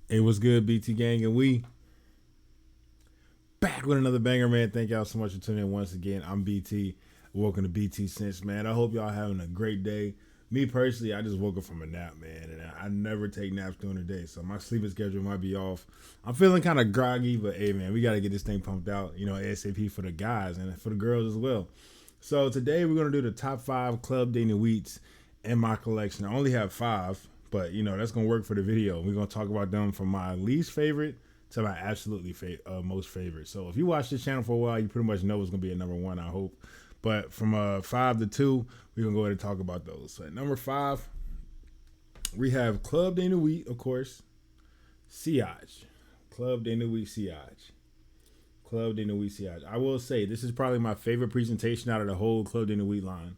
It was good, BT Gang, and we back with another banger, man. Thank y'all so much for tuning in once again. I'm BT. Welcome to BT Sense, man. I hope y'all having a great day. Me personally, I just woke up from a nap, man, and I never take naps during the day, so my sleeping schedule might be off. I'm feeling kind of groggy, but hey, man, we got to get this thing pumped out, ASAP for the guys and for the girls as well. So today we're gonna do the top five Club de Nuits in my collection. I only have five, but that's gonna work for the video. We're gonna talk about them from my least favorite to my absolutely most favorite. So if you watch this channel for a while, you pretty much know it's gonna be a number one. I hope. But from five to two, we're gonna go ahead and talk about those. So at number five, we have Club de Nuit, of course. Sillage. Club de Nuit Sillage. Club de Nuit Sillage. I will say this is probably my favorite presentation out of the whole Club de Nuit line.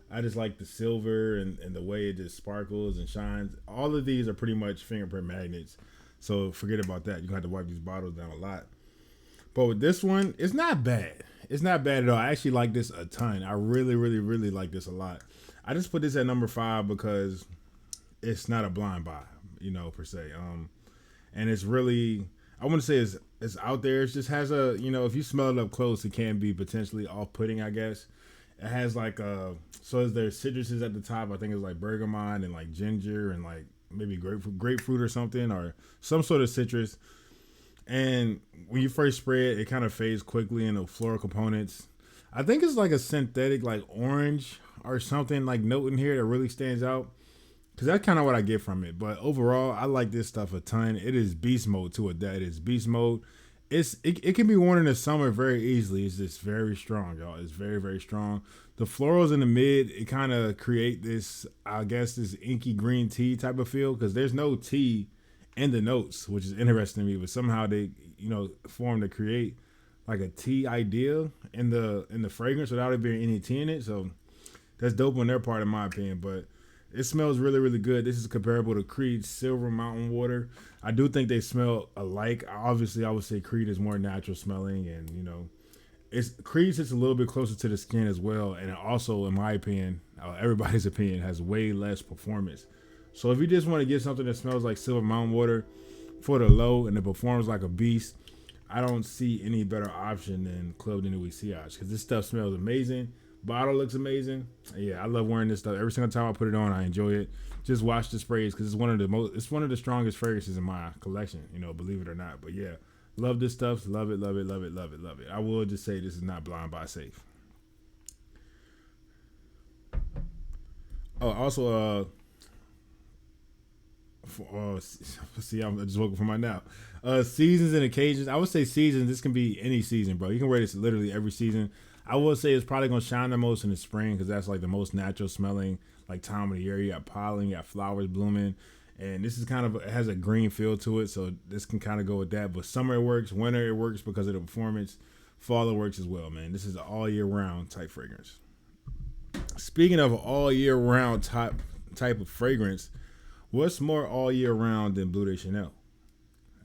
I just like the silver and the way it just sparkles and shines. All of these are pretty much fingerprint magnets. So forget about that. You're going to have to wipe these bottles down a lot. But with this one, it's not bad. It's not bad at all. I actually like this a ton. I really, really, really like this a lot. I just put this at number five because it's not a blind buy, per se. And it's really, I wouldn't say it's out there. It just has a, if you smell it up close, it can be potentially off-putting, I guess. It has like so there's citruses at the top. I think it's like bergamot and like ginger and like maybe grapefruit or something or some sort of citrus. And when you first spray it, it kind of fades quickly in the floral components. I think it's like a synthetic like orange or something like note in here that really stands out. Cause that's kind of what I get from it. But overall, I like this stuff a ton. It is beast mode to it. That is beast mode. It can be worn in the summer very easily. It's just very strong, y'all. It's very, very strong. The florals in the mid, it kind of create this, I guess, this inky green tea type of feel because there's no tea in the notes, which is interesting to me. But somehow they, form to create like a tea idea in the fragrance without it being any tea in it. So that's dope on their part, in my opinion. But it smells really, really good. This is comparable to Creed's Silver Mountain Water. I do think they smell alike. Obviously, I would say Creed is more natural smelling, and it's Creed sits a little bit closer to the skin as well, and it also, in my opinion, everybody's opinion, has way less performance. So if you just want to get something that smells like Silver Mountain Water for the low and it performs like a beast, I don't see any better option than Club de Nuit Sillage because this stuff smells amazing. Bottle looks amazing. Yeah, I love wearing this stuff. Every single time I put it on, I enjoy it. Just watch the sprays because it's one of the strongest fragrances in my collection. Believe it or not. But yeah, love this stuff. Love it, love it, love it, love it, love it. I will just say this is not blind buy safe. Oh, also, see, I'm just woken from my nap. Seasons and occasions. I would say seasons. This can be any season, bro. You can wear this literally every season. I would say it's probably gonna shine the most in the spring because that's like the most natural smelling like time of the year. You got pollen, you got flowers blooming, and this is it has a green feel to it, so this can kind of go with that. But summer it works, winter it works because of the performance. Fall it works as well, man. This is an all year round type fragrance. Speaking of all year round type of fragrance, what's more all year round than Bleu de Chanel?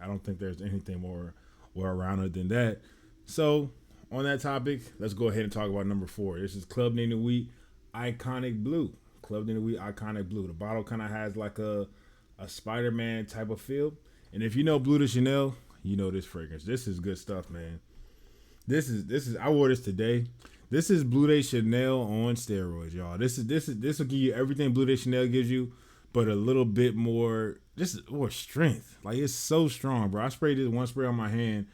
I don't think there's anything more well-rounded than that. So on that topic, let's go ahead and talk about number four. This is Club de Nuit Iconic Blue. Club de Nuit Iconic Blue. The bottle kind of has like a Spider-Man type of feel. And if you know Bleu de Chanel, you know this fragrance. This is good stuff, man. This is I wore this today. This is Bleu de Chanel on steroids, y'all. This will give you everything Bleu de Chanel gives you, but a little bit more, just more strength. Like it's so strong, bro. I sprayed this one spray on my hand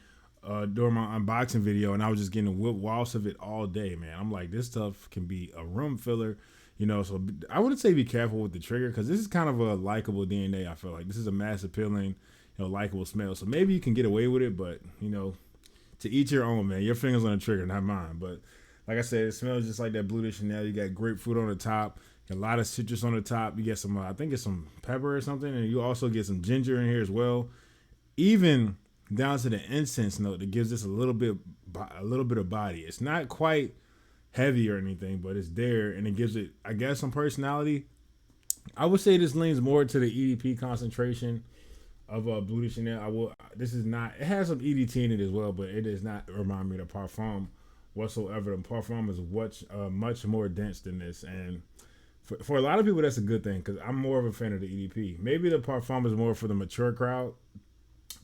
during my unboxing video, and I was just getting wafts of it all day, man. I'm like, this stuff can be a room filler, So I wouldn't say be careful with the trigger because this is kind of a likable DNA. I feel like this is a mass appealing, likable smell. So maybe you can get away with it, but to each your own, man. Your fingers on the trigger, not mine. But like I said, it smells just like that Bleu de Chanel. You got grapefruit on the top. A lot of citrus on the top. You get some, I think it's some pepper or something, and you also get some ginger in here as well. Even down to the incense note that gives this a little bit of body. It's not quite heavy or anything, but it's there, and it gives it, I guess, some personality. I would say this leans more to the EDP concentration of Bleu de Chanel. This is not. It has some EDT in it as well, but it does not remind me of the Parfum whatsoever. The Parfum is much more dense than this, and for a lot of people, that's a good thing because I'm more of a fan of the EDP. Maybe the Parfum is more for the mature crowd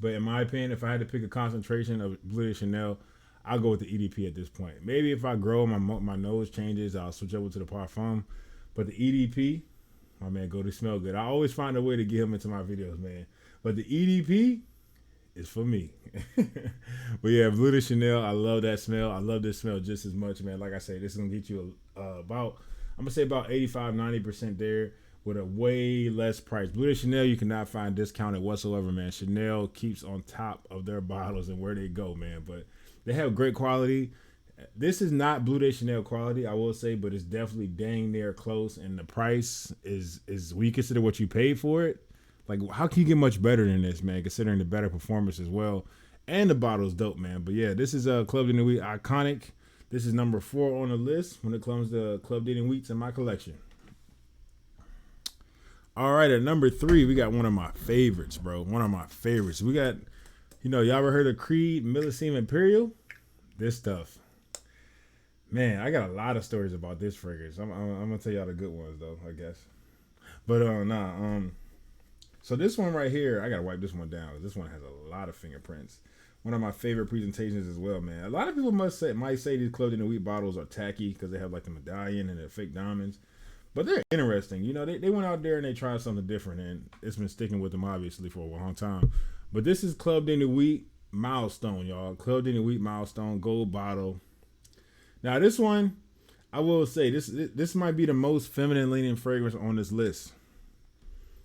But in my opinion, if I had to pick a concentration of Bleu de Chanel, I'll go with the EDP at this point. Maybe if I grow, my nose changes, I'll switch over to the Parfum. But the EDP, my man, go to smell good. I always find a way to get him into my videos, man. But the EDP is for me. But yeah, Bleu de Chanel, I love that smell. I love this smell just as much, man. Like I say, this is going to get you about, I'm going to say about 85, 90% there with a way less price. Bleu de Chanel, you cannot find discounted whatsoever, man. Chanel keeps on top of their bottles and where they go, man. But they have great quality. This is not Bleu de Chanel quality, I will say, but it's definitely dang near close. And the price is when you consider what you paid for it. Like, how can you get much better than this, man? Considering the better performance as well, and the bottle's dope, man. But yeah, this is a Club de Nuit iconic. This is number 4 on the list when it comes to Club de Nuits in my collection. All right, at number 3, we got one of my favorites, bro. One of my favorites. We got, y'all ever heard of Creed Milestone Imperial? This stuff. Man, I got a lot of stories about this fragrance. I'm gonna tell y'all the good ones though, I guess. But so this one right here, I gotta wipe this one down. This one has a lot of fingerprints. One of my favorite presentations as well, man. A lot of people might say these Club de Nuit bottles are tacky because they have like the medallion and the fake diamonds. But they're interesting. They went out there and they tried something different, and it's been sticking with them obviously for a long time. But this is Club de Nuit Milestone, y'all. Club de Nuit Milestone gold bottle. Now this one, I will say this might be the most feminine leaning fragrance on this list.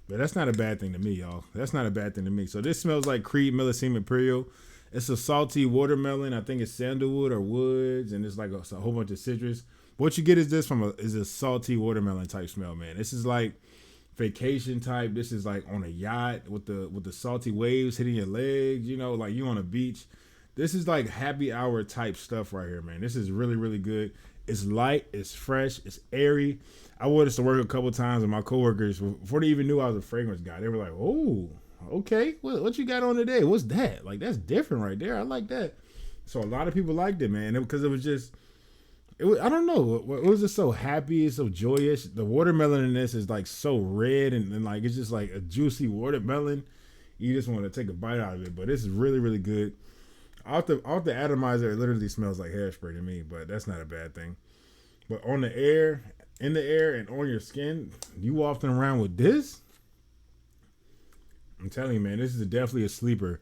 But that's not a bad thing to me, y'all. That's not a bad thing to me. So this smells like Creed Milestone Imperial. It's a salty watermelon. I think it's sandalwood or woods, and it's like a whole bunch of citrus. What you get is this is a salty watermelon type smell, man. This is like vacation type. This is like on a yacht with the salty waves hitting your legs, like you on a beach. This is like happy hour type stuff right here, man. This is really, really good. It's light, it's fresh, it's airy. I wore this to work a couple times, and my coworkers, before they even knew I was a fragrance guy, they were like, "Oh, okay, what you got on today? What's that? Like, that's different right there. I like that." So a lot of people liked it, man, because it was just, I don't know, it was just so happy, so joyous. The watermelon in this is like so red and like it's just like a juicy watermelon. You just want to take a bite out of it, but this is really, really good. Off the atomizer, it literally smells like hairspray to me, but that's not a bad thing. But in the air, and on your skin, you walking around with this? I'm telling you, man, this is definitely a sleeper.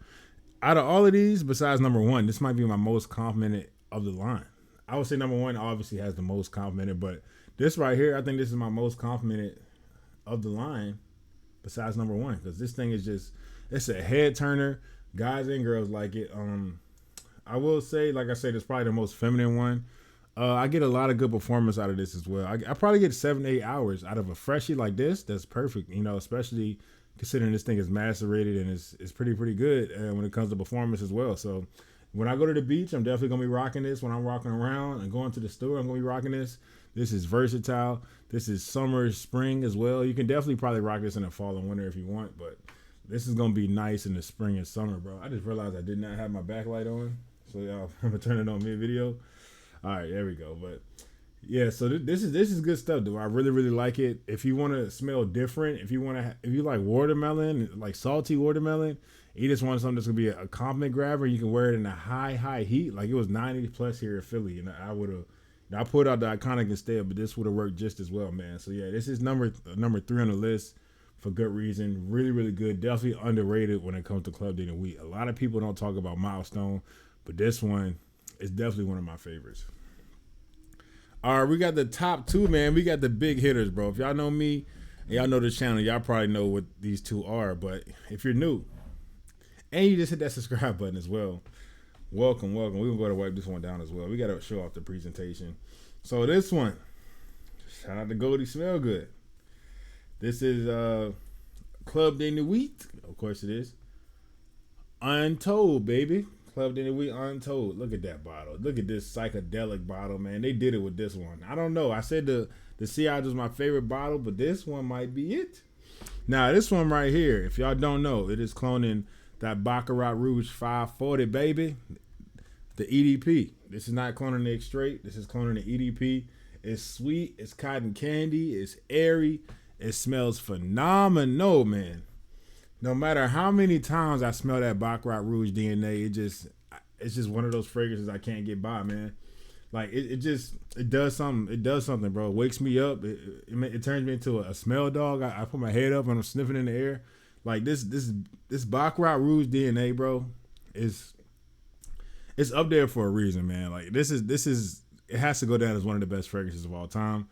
Out of all of these, besides number 1, this might be my most complimented of the line. I would say number 1 obviously has the most complimented, but this right here, I think this is my most complimented of the line, besides number 1, because this thing is just, it's a head turner. Guys and girls like it. I will say, like I said, it's probably the most feminine one. I get a lot of good performance out of this as well. I probably get 7 to 8 hours out of a freshie like this. That's perfect, especially considering this thing is macerated and it's pretty good when it comes to performance as well. So when I go to the beach, I'm definitely going to be rocking this. When I'm walking around and going to the store, I'm going to be rocking this. This is versatile. This is summer, spring as well. You can definitely probably rock this in the fall and winter if you want, but this is going to be nice in the spring and summer, bro. I just realized I did not have my backlight on. So y'all, I'm going to turn it on mid-video. All right, there we go. But yeah, so this is good stuff, dude. I really, really like it. If you want to smell different, if you like watermelon, like salty watermelon, you just want something that's going to be a compliment grabber, you can wear it in a high heat. Like it was 90 plus here in Philly, and I pulled out the iconic instead, but this would have worked just as well, man. So yeah, this is number 3 on the list. For good reason. Really, really good. Definitely underrated when it comes to Club de Nuit. A lot of people don't talk about Milestone, but this one is definitely one of my favorites. All right, we got the top 2, man. We got the big hitters, bro. If y'all know me and y'all know the channel, y'all probably know what these 2 are. But if you're new and you just hit that subscribe button as well, welcome. We're going to go to wipe this one down as well. We got to show off the presentation. So this one, shout out to Goldie Smell Good. This is Club de Nuit. Of course it is. Untold, baby. Club de Nuit Untold. Look at that bottle. Look at this psychedelic bottle, man. They did it with this one. I don't know. I said the Sillage was my favorite bottle, but this one might be it. Now, this one right here, if y'all don't know, it is cloning that Baccarat Rouge 540, baby. The EDP. This is not cloning the straight. This is cloning the EDP. It's sweet. It's cotton candy. It's airy. It smells phenomenal, man. No matter how many times I smell that Baccarat Rouge DNA, it's just one of those fragrances I can't get by, man. Like it does something. It does something, bro. It wakes me up. It turns me into a smell dog. I put my head up and I'm sniffing in the air. Like this Baccarat Rouge DNA, bro, is it's up there for a reason, man. Like this is it has to go down as one of the best fragrances of all time.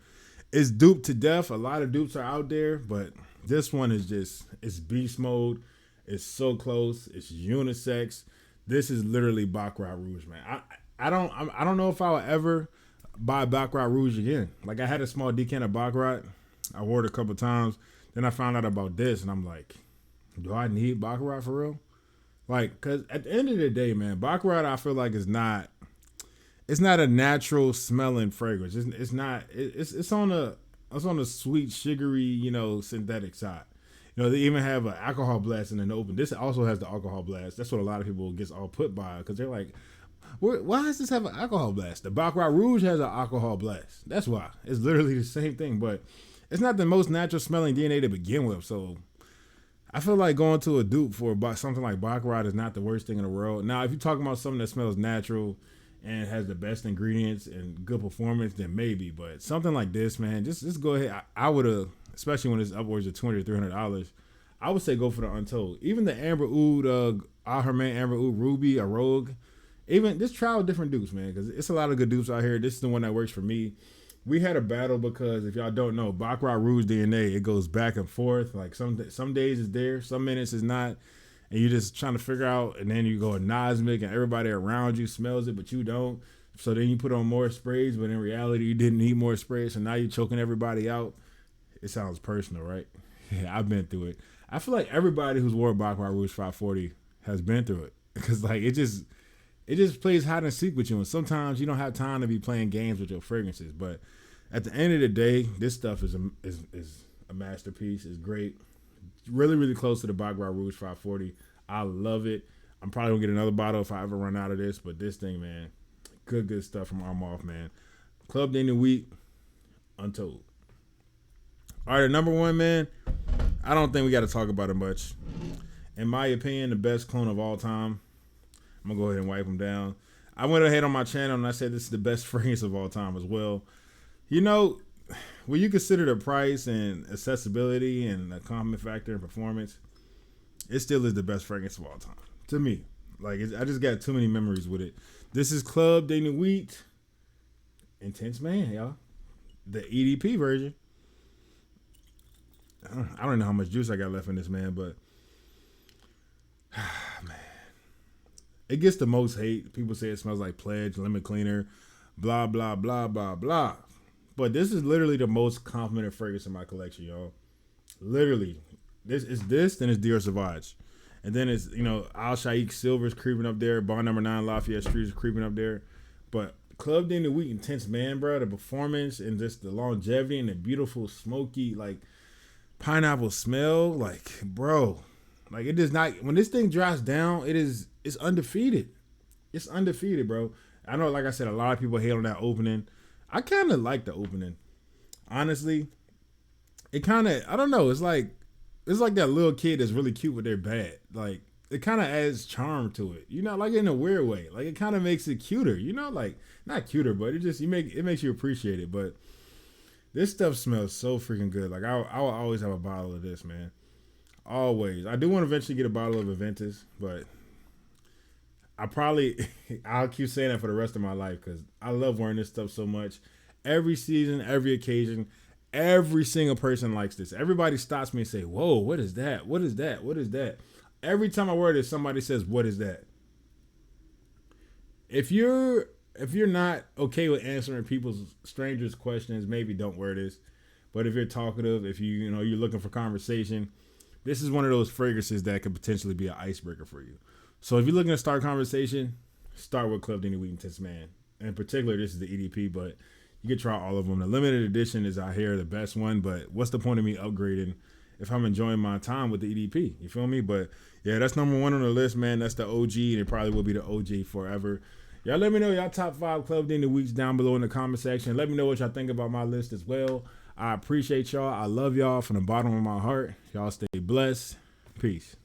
It's duped to death. A lot of dupes are out there, but this one is just it's beast mode. It's so close. It's unisex. This is literally Baccarat Rouge, man. I don't know if I will ever buy Baccarat Rouge again. Like I had a small decanter Baccarat. I wore it a couple times. Then I found out about this, and I'm like, do I need Baccarat for real? Like, cause at the end of the day, man, Baccarat I feel like is not. It's not a natural smelling fragrance. It's not. It's on a sweet, sugary, synthetic side. They even have an alcohol blast in an open. This also has the alcohol blast. That's what a lot of people gets all put by because they're like, why does this have an alcohol blast? The Baccarat Rouge has an alcohol blast. That's why. It's literally the same thing, but it's not the most natural smelling DNA to begin with. So I feel like going to a dupe for something like Baccarat is not the worst thing in the world. Now, if you're talking about something that smells natural and has the best ingredients and good performance, then maybe. But something like this, man, just go ahead. I would have, especially when it's upwards of $200 to $300. I would say go for the Untold. Even the Amber Oud, Herman Amber Oud Ruby, a Rogue. Even just try out different dupes, man, because it's a lot of good dupes out here. This is the one that works for me. We had a battle because if y'all don't know, Baccarat Rouge DNA, it goes back and forth. Like some days it's there, some minutes it's not, and you're just trying to figure out. And then you go Nosmic, and everybody around you smells it, but you don't. So then you put on more sprays, but in reality you didn't need more sprays. So now you're choking everybody out. It sounds personal, right? Yeah, I've been through it. I feel like everybody who's wore Baccarat Rouge 540 has been through it because like it just plays hide and seek with you, and sometimes you don't have time to be playing games with your fragrances. But at the end of the day, this stuff is a masterpiece. It's great, really, really close to the Baccarat Rouge 540. I love it. I'm probably gonna get another bottle if I ever run out of this. But this thing, man, good stuff from ARMAF, man. Club de Nuit, Untold. All right, the number one, man. I don't think we got to talk about it much. In my opinion, the best clone of all time. I'm going to go ahead and wipe them down. I went ahead on my channel and I said this is the best fragrance of all time as well. When you consider the price and accessibility and the common factor and performance, it still is the best fragrance of all time. To me. Like, I just got too many memories with it. This is Club de Nuit. Intense Man, y'all. The EDP version. I don't know how much juice I got left in this, man, but man, it gets the most hate. People say it smells like Pledge, lemon cleaner, blah, blah, blah, blah, blah. But this is literally the most complimented fragrance in my collection, y'all. Literally. Then it's Dior Sauvage. And then it's, Al Shaikh Silver's creeping up there. Bond number 9 Lafayette Street is creeping up there. But Club de Nuit Intense Man, bro, the performance and just the longevity and the beautiful smoky, like, pineapple smell, like, bro, like it does not. When this thing drops down, it's undefeated. It's undefeated, bro. I know, like I said, a lot of people hate on that opening. I kind of like the opening, honestly. It kind of, I don't know. It's like that little kid that's really cute with their bat. Like it kind of adds charm to it, like in a weird way. Like it kind of makes it cuter, like not cuter, but it makes you appreciate it, but. This stuff smells so freaking good. Like, I will always have a bottle of this, man. Always. I do want to eventually get a bottle of Aventus, but I'll keep saying that for the rest of my life because I love wearing this stuff so much. Every season, every occasion, every single person likes this. Everybody stops me and say, whoa, what is that? What is that? What is that? Every time I wear this, somebody says, what is that? If you're not okay with answering strangers' questions, maybe don't wear this. But if you're talkative, if you're looking for conversation, this is one of those fragrances that could potentially be an icebreaker for you. So if you're looking to start conversation, start with Club de Nuit Intense Man. In particular, this is the EDP, but you can try all of them. The limited edition is out here, the best one. But what's the point of me upgrading if I'm enjoying my time with the EDP? You feel me? But yeah, that's number one on the list, man. That's the OG, and it probably will be the OG forever. Y'all let me know y'all top 5 Club de Nuits down below in the comment section. Let me know what y'all think about my list as well. I appreciate y'all. I love y'all from the bottom of my heart. Y'all stay blessed. Peace.